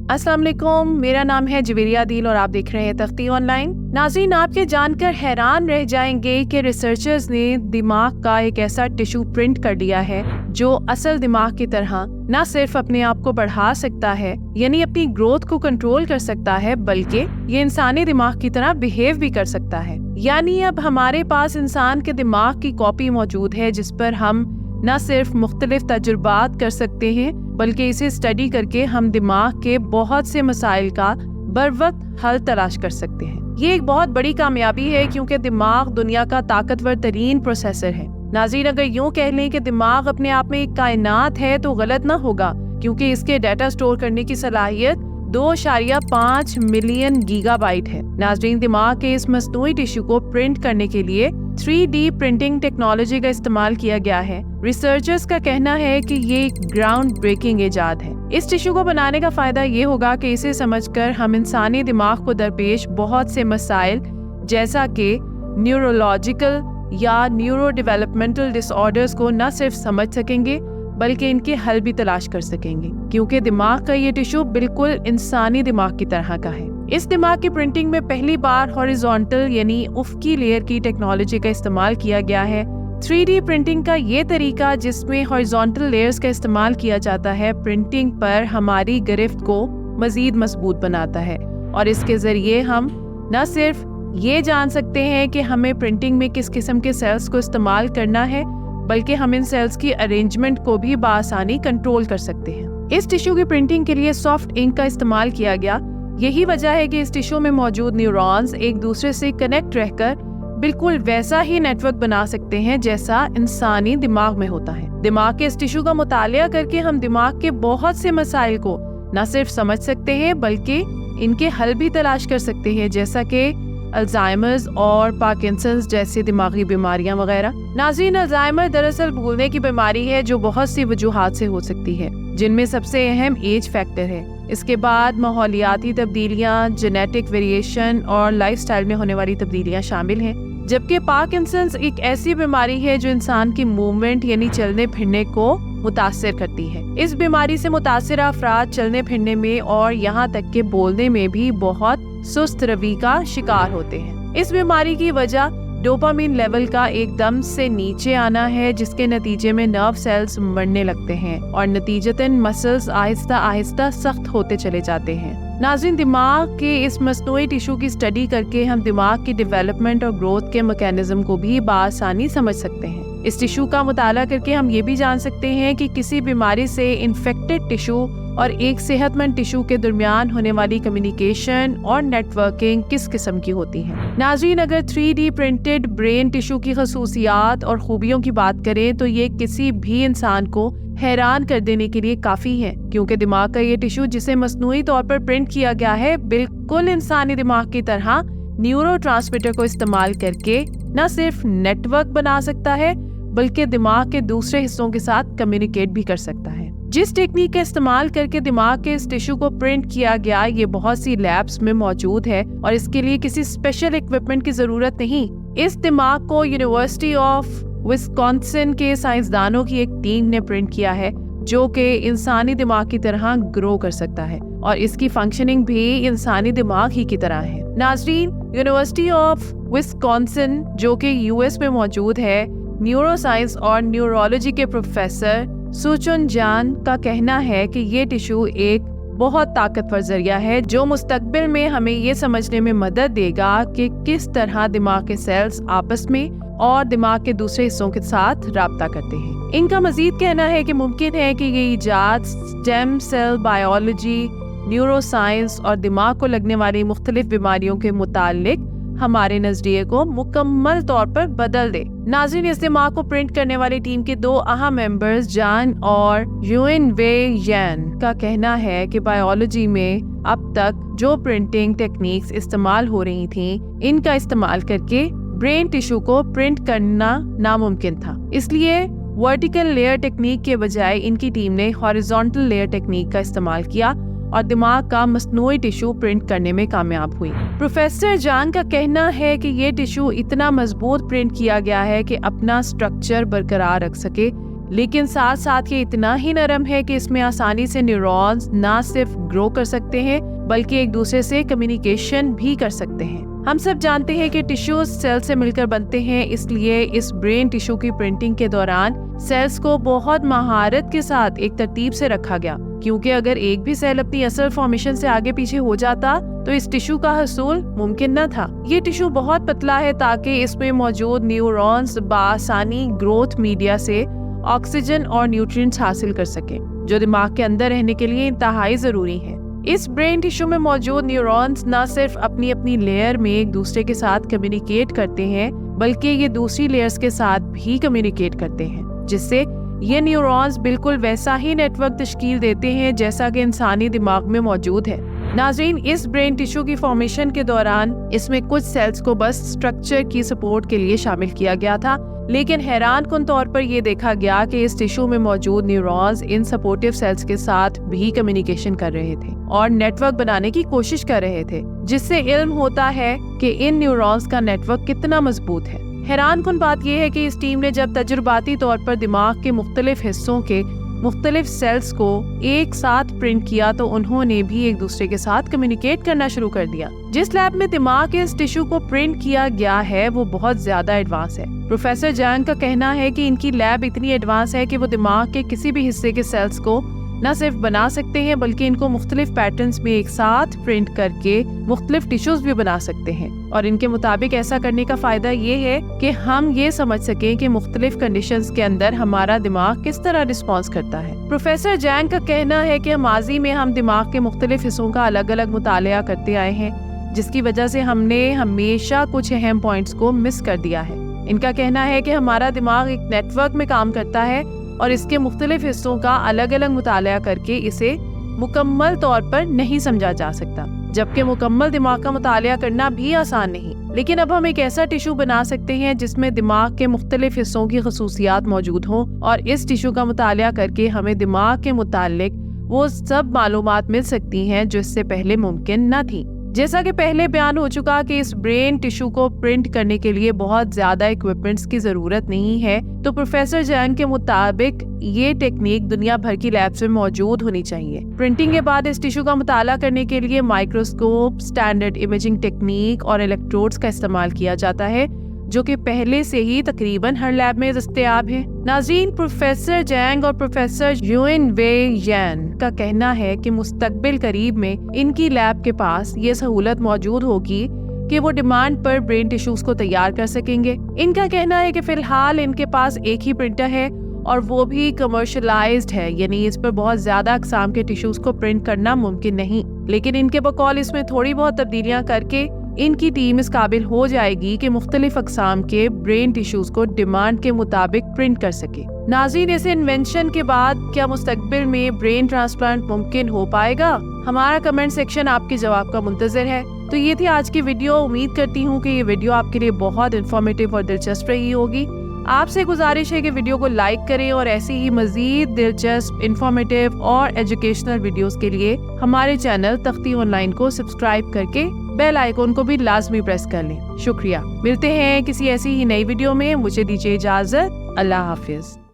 अस्सलाम वालेकुम, मेरा नाम है जवेरिया दिल और आप देख रहे हैं तख्ती ऑनलाइन। नाज़रीन, आप ये जानकर हैरान रह जाएंगे कि रिसर्चर्स ने दिमाग का एक ऐसा टिश्यू प्रिंट कर लिया है जो असल दिमाग की तरह न सिर्फ अपने आप को बढ़ा सकता है, यानी अपनी ग्रोथ को कंट्रोल कर सकता है, बल्कि ये इंसानी दिमाग की तरह बिहेव भी कर सकता है। यानी अब हमारे पास इंसान के दिमाग की कॉपी मौजूद है जिस पर हम न सिर्फ मुख्तलिफ तजुर्बात कर सकते हैं, बल्कि इसे स्टडी करके हम दिमाग के बहुत से मसाइल का बरवक्त हल तलाश कर सकते हैं। ये एक बहुत बड़ी कामयाबी है क्योंकि दिमाग दुनिया का ताकतवर तरीन प्रोसेसर है। नाज़रीन, अगर यूँ कह लें कि दिमाग अपने आप में एक कायनात है तो गलत ना होगा, क्योंकि इसके डाटा स्टोर करने की सलाहियत 2.5 मिलियन गीगाबाइट है। नाज़रीन, दिमाग के इस मस्नूई टिश्यू को प्रिंट करने के लिए 3D प्रिंटिंग टेक्नोलॉजी का इस्तेमाल किया गया है। रिसर्चर्स का कहना है कि ये एक ग्राउंड ब्रेकिंग इजाद है। इस टिश्यू को बनाने का फायदा ये होगा कि इसे समझकर हम इंसानी दिमाग को दरपेश बहुत से मसाइल जैसा कि न्यूरोलॉजिकल या न्यूरो डेवलपमेंटल डिसऑर्डर्स को न सिर्फ समझ सकेंगे बल्कि इनके हल भी तलाश कर सकेंगे, क्योंकि दिमाग का ये टिश्यू बिल्कुल इंसानी दिमाग की तरह का है। इस दिमाग की प्रिंटिंग में पहली बार हॉरिजॉन्टल यानी उफ़क़ी लेयर की टेक्नोलॉजी का इस्तेमाल किया गया है। 3D प्रिंटिंग का ये तरीका जिसमें हॉरिजॉन्टल लेयर्स का इस्तेमाल किया जाता है, प्रिंटिंग पर हमारी गिरफ्त को मज़ीद मजबूत बनाता है और इसके ज़रिए हम न सिर्फ ये जान सकते हैं कि हमें प्रिंटिंग में किस किस्म के सेल्स को इस्तेमाल करना है, बल्कि हम इन सेल्स की अरेंजमेंट को भी बासानी कंट्रोल कर सकते हैं। इस टिश्यू की प्रिंटिंग के लिए सॉफ्ट इंक का इस्तेमाल किया गया। यही वजह है कि इस टिश्यू में मौजूद न्यूरॉन्स एक दूसरे से कनेक्ट रहकर बिल्कुल वैसा ही नेटवर्क बना सकते हैं जैसा इंसानी दिमाग में होता है। दिमाग के इस टिश्यू का मुतालिया करके हम दिमाग के बहुत से मसाइल को न सिर्फ समझ सकते हैं बल्कि इनके हल भी तलाश कर सकते हैं, जैसा कि अल्जाइमर्स और पार्किंसंस जैसी दिमागी बीमारियां वगैरह। नाज़रीन, अल्जाइमर दरअसल भूलने की बीमारी है जो बहुत सी वजूहात से हो सकती है, जिनमें सबसे अहम एज फैक्टर है। इसके बाद माहौलियाती तब्दीलियां, जेनेटिक वेरिएशन और लाइफस्टाइल में होने वाली तब्दीलियां शामिल हैं। जबकि पार्किंसंस एक ऐसी बीमारी है जो इंसान की मूवमेंट यानी चलने फिरने को मुतासिर करती है। इस बीमारी से मुतासिर अफराद चलने फिरने में और यहाँ तक के बोलने में भी बहुत सुस्त रवि का शिकार होते हैं। इस बीमारी की वजह डोपामिन लेवल का एकदम से नीचे आना है, जिसके नतीजे में नर्व सेल्स मरने लगते हैं और नतीजतन मसल्स आहिस्ता आहिस्ता सख्त होते चले जाते हैं। नाज़रीन, दिमाग के इस मस्नूई टिश्यू की स्टडी करके हम दिमाग की डेवलपमेंट और ग्रोथ के मैकेनिज्म को भी बासानी समझ सकते हैं। इस टिश्यू का मुताला करके हम ये भी जान सकते हैं कि किसी बीमारी से इन्फेक्टेड टिश्यू और एक सेहतमंद टिश्यू के दरमियान होने वाली कम्युनिकेशन और नेटवर्किंग किस किस्म की होती है। नाज़रीन, अगर 3D प्रिंटेड ब्रेन टिश्यू की खसूसियात और खूबियों की बात करें तो ये किसी भी इंसान को हैरान कर देने के लिए काफ़ी है, क्योंकि दिमाग का ये टिश्यू जिसे मसनूई तौर पर प्रिंट किया गया है बिल्कुल इंसानी दिमाग की तरह न्यूरोट्रांसमीटर को इस्तेमाल करके न सिर्फ नेटवर्क बना सकता है बल्कि दिमाग के दूसरे हिस्सों के साथ कम्युनिकेट भी कर सकता है। जिस टेक्निक का इस्तेमाल करके दिमाग के इस टिश्यू को प्रिंट किया गया ये बहुत सी लैब्स में मौजूद है और इसके लिए किसी स्पेशल इक्विपमेंट की जरूरत नहीं। इस दिमाग को यूनिवर्सिटी ऑफ विस्कॉन्सिन के साइंसदानों की एक टीम ने प्रिंट किया है जो कि इंसानी दिमाग की तरह ग्रो कर सकता है और इसकी फंक्शनिंग भी इंसानी दिमाग ही की तरह है। नाज़रीन, यूनिवर्सिटी ऑफ विस्कॉन्सिन जो कि यूएस में मौजूद है, न्यूरोसाइंस और न्यूरोलॉजी के प्रोफेसर सुचुन जान का कहना है कि ये टिश्यू एक बहुत ताकतवर जरिया है जो मुस्तकबिल में हमें ये समझने में मदद देगा कि किस तरह दिमाग के सेल्स आपस में और दिमाग के दूसरे हिस्सों के साथ राब्ता करते हैं। इनका मजीद कहना है कि मुमकिन है कि ये इजाद स्टेम सेल बायोलॉजी, न्यूरोसाइंस और दिमाग को लगने वाली मुख्तलिफ बीमारियों के मुतालिक हमारे नजरिए को मुकम्मल तौर पर बदल दे। नाज़रीन, इस दिमाग को प्रिंट करने वाली टीम के 2 अहम मेंबर्स जान और युएन वे यन का कहना है कि बायोलॉजी में अब तक जो प्रिंटिंग टेक्निक्स इस्तेमाल हो रही थीं, इनका इस्तेमाल करके ब्रेन टिश्यू को प्रिंट करना नामुमकिन था। इसलिए वर्टिकल लेयर टेक्निक के बजाय इनकी टीम ने हॉरिजॉन्टल लेयर टेक्निक का इस्तेमाल किया और दिमाग का मस्नूई टिश्यू प्रिंट करने में कामयाब हुई। प्रोफेसर जान का कहना है कि ये टिश्यू इतना मजबूत प्रिंट किया गया है कि अपना स्ट्रक्चर बरकरार रख सके, لیکن ساتھ ساتھ یہ اتنا ہی نرم ہے کہ اس میں آسانی سے نیورونز نہ صرف گرو کر سکتے ہیں بلکہ ایک دوسرے سے کمیونیکیشن بھی کر سکتے ہیں۔ ہم سب جانتے ہیں کہ ٹیشوز سیل سے مل کر بنتے ہیں، اس لیے اس برین ٹیشو کی پرنٹنگ کے دوران سیلز کو بہت مہارت کے ساتھ ایک ترتیب سے رکھا گیا، کیونکہ اگر ایک بھی سیل اپنی اصل فارمیشن سے آگے پیچھے ہو جاتا تو اس ٹیشو کا حصول ممکن نہ تھا۔ یہ ٹیشو بہت پتلا ہے تاکہ اس میں موجود نیورونز بآسانی گروتھ میڈیا سے آکسیجن اور نیوٹرینٹس حاصل کر سکیں، جو دماغ کے اندر رہنے کے لیے انتہائی ضروری ہے۔ اس برین ٹیشو میں موجود نیورونز نہ صرف اپنی لیئر میں ایک دوسرے کے ساتھ کمیونیکیٹ کرتے ہیں بلکہ یہ دوسری لیئرز کے ساتھ بھی کمیونیکیٹ کرتے ہیں، جس سے یہ نیورونز بالکل ویسا ہی نیٹ ورک تشکیل دیتے ہیں جیسا کہ انسانی دماغ میں موجود ہے۔ ناظرین، اس برین ٹیشو کی فارمیشن کے دوران اس میں کچھ سیلز کو بس سٹرکچر کی سپورٹ کے لیے شامل کیا گیا تھا، لیکن حیران کن طور پر یہ دیکھا گیا کہ اس ٹیشو میں موجود نیورونز ان سپورٹیو سیلز کے ساتھ بھی کمیونیکیشن کر رہے تھے اور نیٹ ورک بنانے کی کوشش کر رہے تھے، جس سے علم ہوتا ہے کہ ان نیورونز کا نیٹ ورک کتنا مضبوط ہے۔ حیران کن بات یہ ہے کہ اس ٹیم نے جب تجرباتی طور پر دماغ کے مختلف حصوں کے مختلف سیلز کو ایک ساتھ پرنٹ کیا تو انہوں نے بھی ایک دوسرے کے ساتھ کمیونیکیٹ کرنا شروع کر دیا۔ جس لیب میں دماغ کے اس ٹیشو کو پرنٹ کیا گیا ہے وہ بہت زیادہ ایڈوانس ہے۔ پروفیسر جانگ کا کہنا ہے کہ ان کی لیب اتنی ایڈوانس ہے کہ وہ دماغ کے کسی بھی حصے کے سیلز کو نہ صرف بنا سکتے ہیں بلکہ ان کو مختلف پیٹرنز میں ایک ساتھ پرنٹ کر کے مختلف ٹیشوز بھی بنا سکتے ہیں، اور ان کے مطابق ایسا کرنے کا فائدہ یہ ہے کہ ہم یہ سمجھ سکیں کہ مختلف کنڈیشنز کے اندر ہمارا دماغ کس طرح رسپانس کرتا ہے۔ پروفیسر جانگ کا کہنا ہے کہ ماضی میں ہم دماغ کے مختلف حصوں کا الگ الگ مطالعہ کرتے آئے ہیں، جس کی وجہ سے ہم نے ہمیشہ کچھ اہم پوائنٹس کو مس کر دیا ہے۔ ان کا کہنا ہے کہ ہمارا دماغ ایک نیٹ ورک میں کام کرتا ہے اور اس کے مختلف حصوں کا الگ الگ مطالعہ کر کے اسے مکمل طور پر نہیں سمجھا جا سکتا، جبکہ مکمل دماغ کا مطالعہ کرنا بھی آسان نہیں۔ لیکن اب ہم ایک ایسا ٹیشو بنا سکتے ہیں جس میں دماغ کے مختلف حصوں کی خصوصیات موجود ہوں، اور اس ٹیشو کا مطالعہ کر کے ہمیں دماغ کے متعلق وہ سب معلومات مل سکتی ہیں جو اس سے پہلے ممکن نہ تھی۔ جیسا کہ پہلے بیان ہو چکا کہ اس برین ٹیشو کو پرنٹ کرنے کے لیے بہت زیادہ ایکوپمنٹس کی ضرورت نہیں ہے، تو پروفیسر جان کے مطابق یہ ٹیکنیک دنیا بھر کی لیبس میں موجود ہونی چاہیے۔ پرنٹنگ کے بعد اس ٹیشو کا مطالعہ کرنے کے لیے مائکروسکوپ، اسٹینڈرڈ امیجنگ ٹیکنیک اور الیکٹروڈز کا استعمال کیا جاتا ہے، جو کہ پہلے سے ہی تقریباً ہر لیب میں دستیاب ہے۔ ناظرین، پروفیسر جانگ اور پروفیسر یوئن وے یان کا کہنا ہے کہ مستقبل قریب میں ان کی لیب کے پاس یہ سہولت موجود ہوگی کہ وہ ڈیمانڈ پر برین ٹیشوز کو تیار کر سکیں گے۔ ان کا کہنا ہے کہ فی الحال ان کے پاس ایک ہی پرنٹر ہے اور وہ بھی کمرشلائزڈ ہے، یعنی اس پر بہت زیادہ اقسام کے ٹیشوز کو پرنٹ کرنا ممکن نہیں، لیکن ان کے بقول اس میں تھوڑی بہت تبدیلیاں کر کے ان کی ٹیم اس قابل ہو جائے گی کہ مختلف اقسام کے برین ٹیشوز کو ڈیمانڈ کے مطابق پرنٹ کر سکے۔ ناظرین، اس انوینشن کے بعد کیا مستقبل میں برین ٹرانسپلانٹ ممکن ہو پائے گا؟ ہمارا کمنٹ سیکشن آپ کے جواب کا منتظر ہے۔ تو یہ تھی آج کی ویڈیو۔ امید کرتی ہوں کہ یہ ویڈیو آپ کے لیے بہت انفارمیٹیو اور دلچسپ رہی ہوگی۔ آپ سے گزارش ہے کہ ویڈیو کو لائک کریں اور ایسی ہی مزید دلچسپ، انفارمیٹیو اور ایجوکیشنل ویڈیوز کے لیے ہمارے چینل تختی آن لائن کو سبسکرائب کر کے بیل آئیکن کو بھی لازمی پریس کر لیں۔ شکریہ۔ ملتے ہیں کسی ایسی ہی نئی ویڈیو میں۔ مجھے دیجیے اجازت۔ اللہ حافظ۔